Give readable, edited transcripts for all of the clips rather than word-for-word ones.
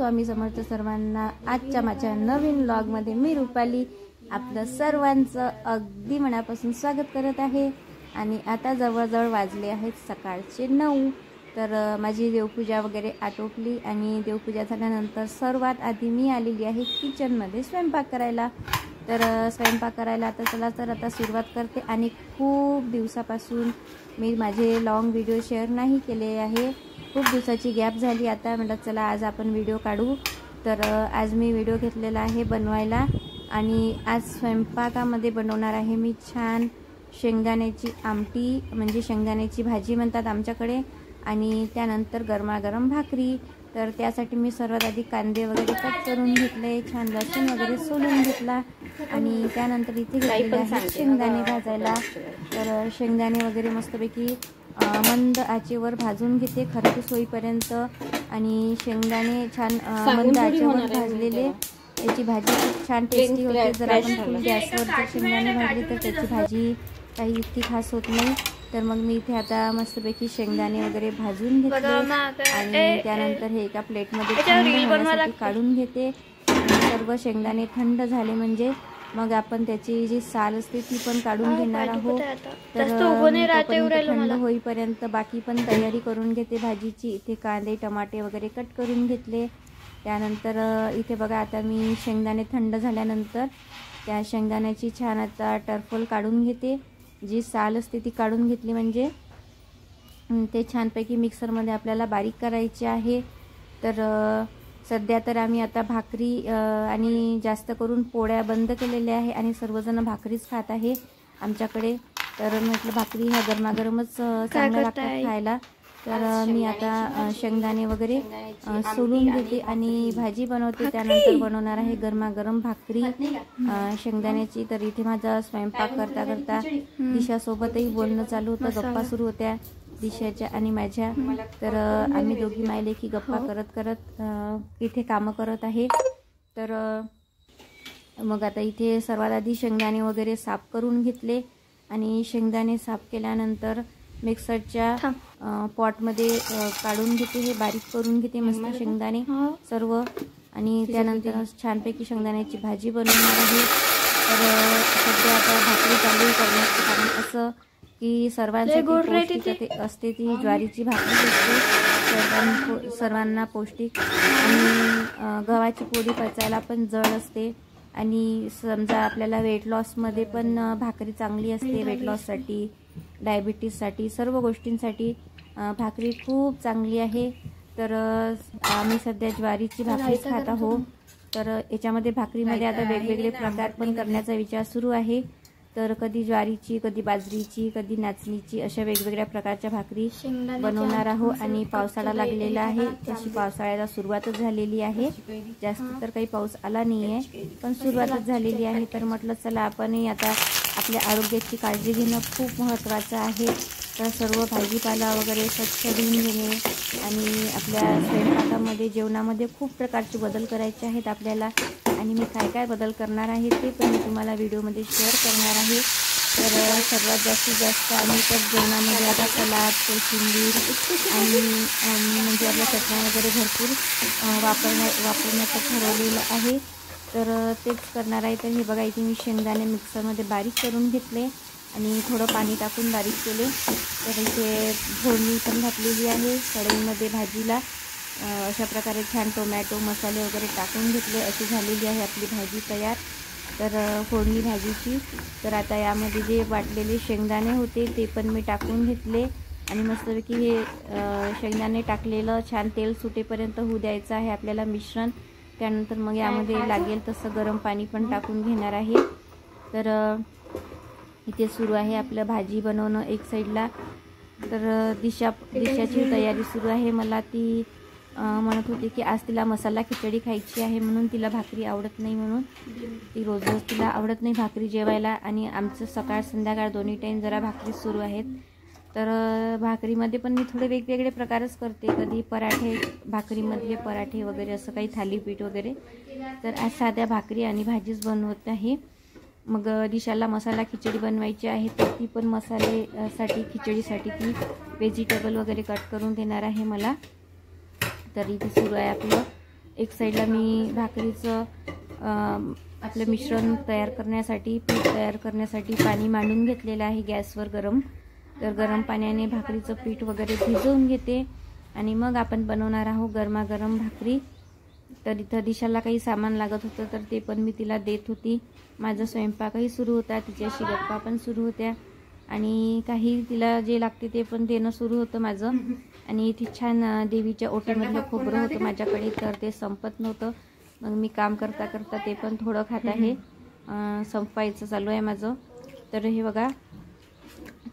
स्वामी समर्थ सर्वांना। आजच्या माझ्या नवीन व्लॉगमध्ये मी रुपाली आपलं सर्वांचं अगदी मनापासून स्वागत करत आहे। आणि आता जवळजवळ वाजले आहेत सकाळचे 9। तर माझी देवपूजा वगैरे आटोपली आणि देवपूजा झाल्यानंतर सर्वात आधी मी आलेली आहे किचनमध्ये स्वयंपाक करायला। तर स्वयंपाक करायला आता सुरुवात करते। आणि खूप दिवसापासून मी माझे लॉंग व्हिडिओ शेअर नाही केले आहे, खूप दिवसाची गॅप झाली। आता म्हटलं चला आज आपण व्हिडिओ काढू। तर आज मी व्हिडिओ घेतलेला आहे बनवायला आणि आज स्वयंपाकामध्ये बनवणार आहे मी छान शेंगदाण्याची आमटी, म्हणजे शेंगदाण्याची भाजी म्हणतात आमच्याकडे, आणि त्यानंतर गरमागरम भाकरी। तर त्यासाठी मी सर्वात आधी कांदे वगैरे कट करून घेतले, छान लसूण वगैरे सोलून घेतला आणि त्यानंतर इथे घेतलेले आहे शेंगदाणे भाजायला। तर शेंगदाणे वगैरे मस्तपैकी मंद आचेवर भाजून घेते खरपूस होईपर्यंत। आणि शेंगदाणे छान मंद आचेवर भाजलेले याची भाजी खूप छान टेस्टी होते। जर आपण फुल गॅसवर जर शेंगदाणे भाजले तर त्याची भाजी काही इतकी खास होत नाही। तर मग मी इथे आता मस्तपैकी शेंगदाणे वगैरे भाजून घेतले आणि त्यानंतर हे एका प्लेटमध्ये थंड होण्यासाठी काढून घेते। सर्व शेंगदाणे थंड झाले म्हणजे मग आपण त्याची जी साल असते ती पण काढून घेणार आहोत। तर थंड होईपर्यंत बाकी पण तयारी करून घेते भाजीची। इथे कांदे टमाटे वगैरे कट करून घेतले। त्यानंतर इथे बघा आता मी शेंगदाणे थंड झाल्यानंतर त्या शेंगदाण्याची छान आता टरफल काढून घेते, जी साल असते ती काढून घेतली म्हणजे ते छानपैकी मिक्सरमध्ये आपल्याला बारीक करायचे आहे। तर सध्या तर आम्ही आता भाकरी आणि जास्त करून पोळ्या बंद केलेल्या आहे आणि सर्वजण भाकरीच खात आहे आमच्याकडे। तर म्हटलं भाकरी ह्या गरमागरमच चांगल्या लागतात खायला। तर मी आता शेंगदाणे वगैरे सोलून घेते आणि भाजी बनवते। त्यानंतर बनवणार आहे गरमागरम भाकरी शेंगदाण्याची। तर इथे माझा स्वयंपाक करता करता दिशासोबतही बोलणं चालू होतं, गप्पा सुरू होत्या दिशाच्या आणि माझ्या। तर आम्ही दोघी मायलेकी गप्पा करत करत इथे कामं करत आहे। तर मग आता इथे सर्वात आधी शेंगदाणे वगैरे साफ करून घेतले आणि शेंगदाणे साफ केल्यानंतर मिक्सरच्या पॉटमध्ये काढून घेते, हे बारीक करून घेते मस्त शेंगदाणे सर्व। आणि त्यानंतर छानपैकी शेंगदाण्याची भाजी बनवणार आहे। तर सध्या आता भाकरी चालू करण्याचं कारण असं की सर्वांसाठी पौष्टिक असते ती ज्वारीची भाकरी असते, सर्वांना पौष्टिक। आणि गव्हाची पोळी पचायला पण जड असते आणि समजा आपल्याला वेट लॉसमध्ये पण भाकरी चांगली असते, वेट लॉससाठी डायबिटीजसाठी सर्व गोष्टींसाठी भाकरी खूप चांगली आहे। तर आम्ही सध्या ज्वारीची भाकरी खात आहोत। तर याच्यामध्ये भाकरीमध्ये आता वेगवेगळे प्रकार पण करण्याचा विचार सुरू आहे। तर कधी ज्वारीची, कधी बाजरीची, कधी नाचणीची, अशा वेगवेगळ्या प्रकारच्या भाकरी बनवणार आहोत। आणि पावसाळा लागलेला आहे, तशी पावसाळ्याला सुरुवातच झालेली आहे, जास्त तर काही पाऊस आला नाही आहे पण सुरुवातच झालेली आहे। तर म्हटलं चला आपणही आता आपल्या आरोग्याची काळजी घेणं खूप महत्त्वाचं आहे। तर सर्व भाजीपाला वगैरे स्वच्छ धुवून घेणे आणि आपल्या स्वयंपाकामध्ये जेवणामध्ये खूप प्रकारचे बदल करायचे आहेत आपल्याला। आणि मी काय काय बदल करणार आहे ते पण मी तुम्हाला व्हिडिओमध्ये शेअर करणार आहे। तर सर्वात जास्तीत जास्त आम्ही तर जेवणामध्ये आता सलाद, कोशिंबीर आणि म्हणजे आपल्या चटण्या वगैरे भरपूर वापरण्याचं ठरवलेलं आहे। तर तेच करणार आहे। तर हे बघा इथे मी शेंगदाणे मिक्सरमध्ये बारीक करून घेतले आणि थोडं पाणी टाकून बारीक केले। तर इथे फोडणी पण घातलेली आहे कढईमध्ये भाजीला, अशा प्रकारे छान टोमॅटो मसाले वगैरे टाकून घेतले, अशी झालेली आहे आपली भाजी तयार। तर फोडणी भाजीची। तर आता यामध्ये जे वाटलेले शेंगदाणे होते ते पण मी टाकून घेतले आणि मस्तपैकी हे शेंगदाणे टाकलेलं छान तेल सुटेपर्यंत होऊ द्यायचं आहे आपल्याला मिश्रण। त्यानंतर मग यामध्ये लागेल तसं गरम पाणी पण टाकून घेणार आहे। तर इथे सुरू आहे आपलं भाजी बनवणं एक साईडला। तर दिशाची तयारी सुरू आहे। मला ती म्हणत होती की आज तिला मसाला खिचडी खायची आहे, म्हणून तिला भाकरी आवडत नाही, म्हणून ती रोज तिला आवडत नाही भाकरी जेवायला। आणि आमचं सकाळ संध्याकाळ दोन्ही टाईम जरा भाकरी सुरू आहेत। तर भाकरीमध्ये पण मी थोडे वेगवेगळे प्रकारच करते, कधी पराठे, भाकरीमधले पराठे वगैरे असं काही थालीपीठ वगैरे। तर आज साध्या भाकरी आणि भाजीच बनवत आहे। मग दिशाला मसाला खिचडी बनवायची आहे, तर ती पण मसालेसाठी खिचडीसाठी ती व्हेजिटेबल वगैरे कट करून देणार आहे मला। तर इथे सुरू आहे आपलं एक साईडला मी भाकरीचं आपलं मिश्रण तयार करण्यासाठी, पीठ तयार करण्यासाठी पाणी मांडून घेतलेलं आहे गॅसवर गरम. तर गरम पाण्याने भाकरीचं पीठ वगैरे भिजवून घेते आणि मग आपण बनवणार आहोत गरमागरम भाकरी. तर इथं दिशाला काही सामान लागत होतं तर ते पण मी तिला देत होती. माझा स्वयंपाकही सुरू होता, तिच्याशी गप्पा पण सुरू होत्या आणि काही तिला जे लागते ते पण देणं सुरू होतं माझं. आणि इथे छान देवीच्या ओटीमधलं खोबरं होतं माझ्याकडे, तर ते संपत नव्हतं. मग मी काम करता करता ते पण थोडं खात आहे. संपवायचं चालू आहे माझं. तर हे बघा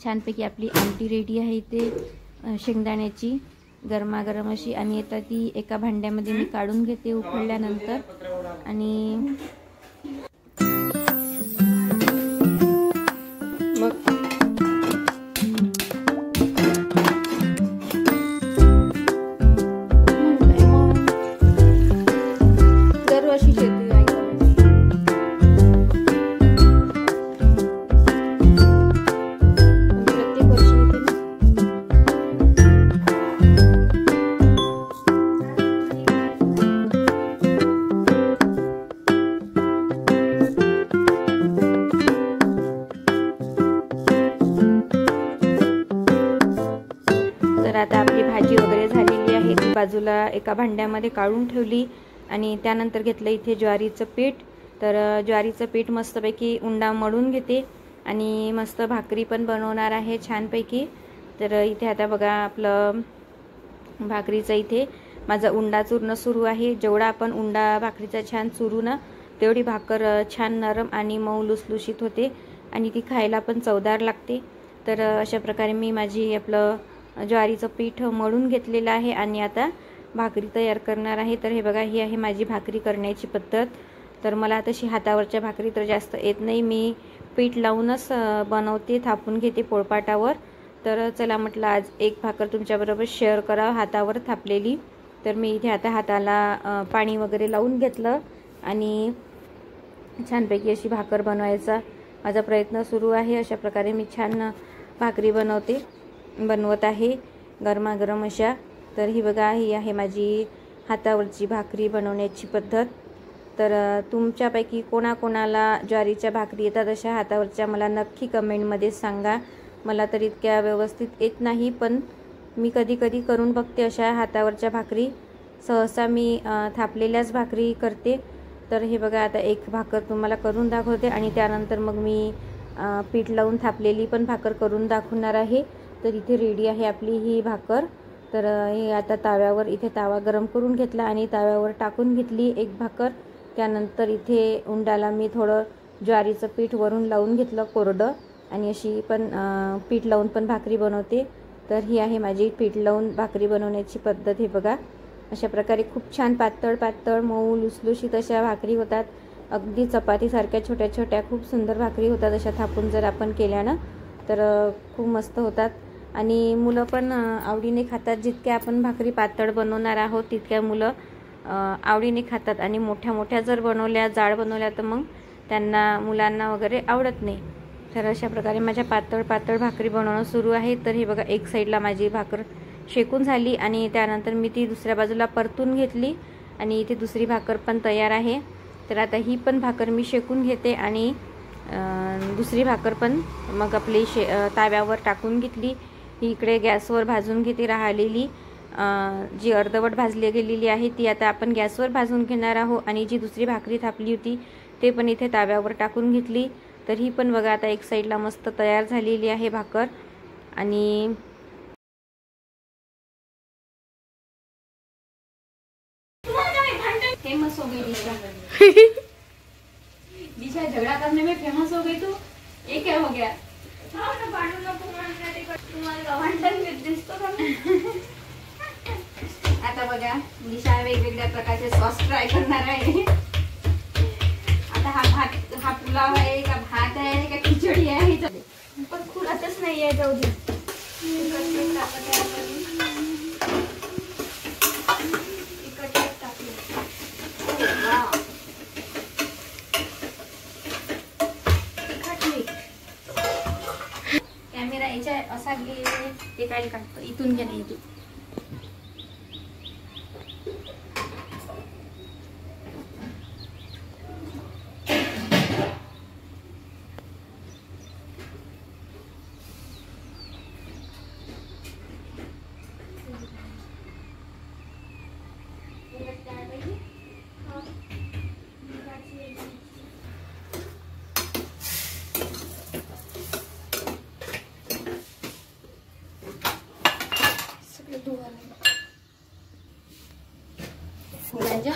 छानपैकी आपली आमटी रेडी आहे इथे शेंगदाण्याची गरमागरम अशी. आणि आता ती एका भांड्यामध्ये मी काढून घेते उकळल्यानंतर. आणि मग दरवर्षी तर आता आपली भाजी वगैरे झालेली आहे, ती बाजूला एका भांड्यामध्ये काढून ठेवली. आणि त्यानंतर घेतलं इथे ज्वारीचं पीठ. तर ज्वारीचं पीठ मस्तपैकी उंडा मळून घेते आणि मस्त भाकरी पण बनवणार आहे छानपैकी. तर इथे आता बघा आपलं भाकरीचं इथे माझा उंडा चुरणं सुरू आहे. जेवढा आपण उंडा भाकरीचा छान चुरू ना तेवढी भाकर छान नरम आणि मऊ लुसलुशीत होते आणि ती खायला पण चवदार लागते. तर अशा प्रकारे मी माझी आपलं ज्वारीचं पीठ मळून घेतलेलं आहे आणि आता भाकरी तयार करणार आहे. तर हे बघा ही आहे माझी भाकरी करण्याची पद्धत. तर मला तशी हातावरच्या भाकरी तर जास्त येत नाही, मी पीठ लावूनच बनवते, थापून घेते पोळपाटावर. तर चला म्हटलं आज एक भाकर तुमच्याबरोबर शेअर करावं हातावर थापलेली. तर मी इथे आता हाताला पाणी वगैरे लावून घेतलं आणि छानपैकी अशी भाकर बनवायचा माझा प्रयत्न सुरू आहे. अशा प्रकारे मी छान भाकरी बनवत आहे गरमागरम अशा. तर ही बघा ही आहे माझी हातावरची भाकरी बनवण्याची पद्धत. तर तुमच्यापैकी कोणाकोणाला ज्वारीच्या भाकरी येतात अशा हातावरच्या मला नक्की कमेंटमध्ये सांगा. मला तर इतक्या व्यवस्थित येत नाही, पण मी कधी कधी करून बघते अशा हातावरच्या भाकरी. सहसा मी थापलेल्याच भाकरी करते. तर हे बघा आता एक भाकर तुम्हाला करून दाखवते आणि त्यानंतर मग मी पीठ लावून थापलेली पण भाकर करून दाखवणार आहे. तर इथे रेडी आहे आपली ही भाकर. तर हे आता ताव्यावर इथे तावा गरम करून घेतला आणि ताव्यावर टाकून घेतली एक भाकर. त्यानंतर इथे उंडाला मी थोडं ज्वारीचं पीठ वरून लावून घेतलं कोरडं आणि अशी पण पीठ लावून पण भाकरी बनवते. तर ही आहे माझी पीठ लावून भाकरी बनवण्याची पद्धत. हे बघा अशा प्रकारे खूप छान पातळ पातळ मऊ लुसलुशीत अशा भाकरी होतात. अगदी चपातीसारख्या छोट्या छोट्या खूप सुंदर भाकरी होतात अशा थापून जर आपण केल्यानं. तर खूप मस्त होतात आणि मुलं पण आवडीने खातात. जितक्या आपण भाकरी पातळ बनवणार आहोत तितक्या मुलं आवडीने खातात. आणि मोठ्या मोठ्या जर बनवल्या जाड बनवल्या तर मग त्यांना मुलांना वगैरे आवडत नाही. तर अशा प्रकारे माझ्या पातळ पातळ भाकरी बनवणं सुरू आहे. तर हे बघा एक साईडला माझी भाकर शेकून झाली आणि त्यानंतर मी ती दुसऱ्या बाजूला परतून घेतली आणि इथे दुसरी भाकर पण तयार आहे. तर आता ही पण भाकर मी शेकून घेते आणि दुसरी भाकर पण मग आपली ताव्यावर टाकून घेतली. ही इकडे गॅसवर भाजून घेते. राहिलेली जी अर्धवट भाजली गेलेली आहे ती आता आपण गॅसवर भाजून घेणार आहोत. आणि जी दुसरी भाकरी थापली होती ते पण इथे ताव्यावर टाकून घेतली. तर ही पण बघा आता एक साईडला मस्त तयार झालेली आहे भाकर. आणि फेमस हो गई दिशा. दिशा झगड़ा करने में फेमस हो गई. तू ये क्या हो गया? आता बघा दिशा वेगवेगळ्या प्रकारचे सॉस ट्राय करणार आहे. आता हा पुलाव आहे का भात आहे का खिचडी आहे पण खुलतच नाही आहे. जाऊ दे. कॅमेरा याच्या असा घे ते काय काढतो इथून घे. नाही इथून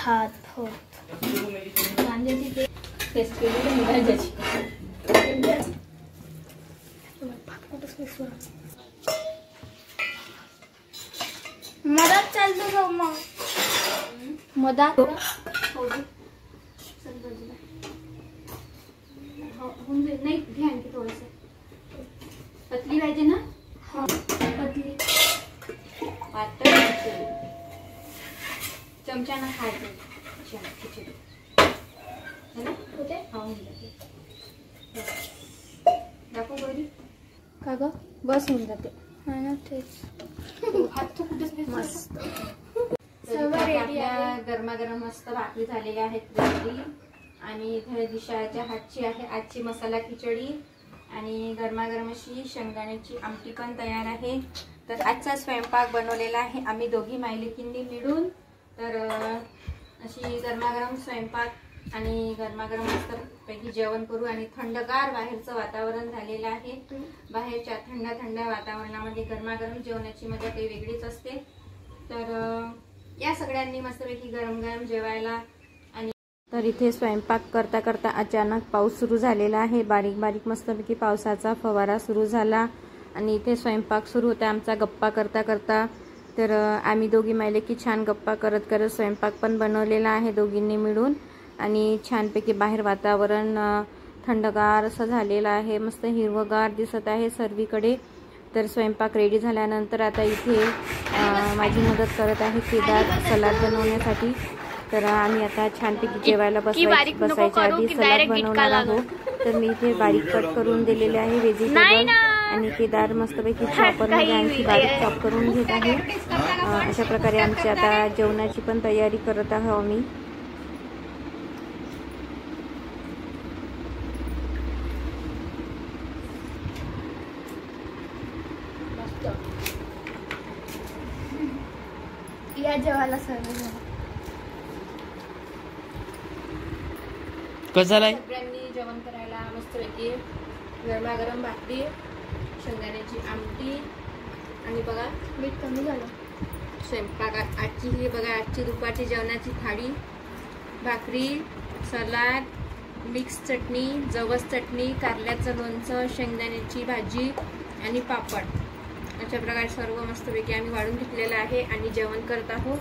भात कांद्याची पेस्ट केलेली भाज्याची मधात चालतो का मग मधात नाही घ्या आणखी थोडस पतली पाहिजे ना. पतली पातळ चमच्यानं खायचं खिचडी दाखव बरी का ग बस होऊन जाते. हा ना तेच मस्त सर्व रेडी आहे. गरमागरम मस्त भाकरी झालेली आहेत रेडी. आणि इथे दिशाच्या हातची आहे आजची मसाला खिचडी आणि गरमागरम अशी शेंगदाण्याची आमटी पण तयार आहे. तर आजचा स्वयंपाक बनवलेला आहे आम्ही दोघी मायलेकींनी मिळून. तर अशी गरमागरम स्वयंपाक आणि गरमागरम मस्त पैकी जेवण करू. आणि थंडगार बाहेरचं वातावरण झालेलं आहे. बाहेरच्या थंड थंड वातावरणामध्ये गरमागरम जेवणाची मजा काही वेगळीच असते. तर या सगळ्यांनी मस्तपैकी गरम गरम जेवायला. आणि तर इथे स्वयंपाक करता करता अचानक पाऊस सुरू झालेला आहे. बारीक बारीक मस्तपैकी पावसाचा फवारा सुरू झाला आणि इथे स्वयंपाक सुरू होता आमचा गप्पा करता करता. तर आम्ही दोघी मायलेकी छान गप्पा करत करत स्वयंपाक पण बनवलेला आहे दोघींनी मिळून. आणि छानपैकी बाहेर वातावरण थंडगार असं झालेलं आहे. मस्त हिरवगार दिसत आहे सर्वीकडे. तर स्वयंपाक रेडी झाल्यानंतर आता इथे माझी मदत करत आहे केदार सलाड बनवण्यासाठी. तर आम्ही आता छानपैकी जेवायला बसायच्या आधी सलाड बनवणार आहोत. तर मी इथे बारीक कट करून दिलेले आहे व्हेजिटेबल आणि केदार मस्तपैकी चॉपरमध्ये आणखी बारीक चॉप करून घेत आहे. अशा प्रकारे आमची आता जेवणाची पण तयारी करत आहोत आम्ही. या जेवायला सर्व सगळ्यांनी जेवण करायला मस्तपैकी गरमागरम भाकरी शेंगदाण्याची आमटी आणि बघा मीठ कमी झालं. स्वयंपाकात आजची ही बघा आजची दुपारची जेवणाची थाळी भाकरी सलाड मिक्स चटणी जवस चटणी कारल्याचं लोणचं शेंगदाण्याची भाजी आणि पापड. अशा प्रकारे सर्व मस्तपैकी आम्ही वाढून घेतलेलं आहे आणि जेवण करत आहोत.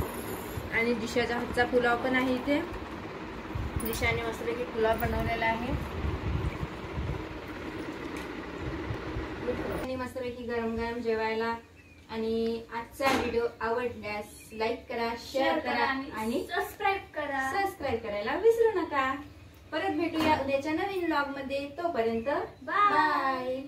आणि दिशाचा हातचा पुलाव पण आहे इथे. दिशाने मस्तपैकी पुलाव बनवलेला आहे आणि मस्तपैकी गरम गरम जेवायला. आणि आजचा व्हिडिओ आवडल्यास लाईक करा शेअर करा आणि सबस्क्राईब करायला विसरू नका. परत भेटूया उद्याच्या नवीन व्लॉग मध्ये. तोपर्यंत बाय.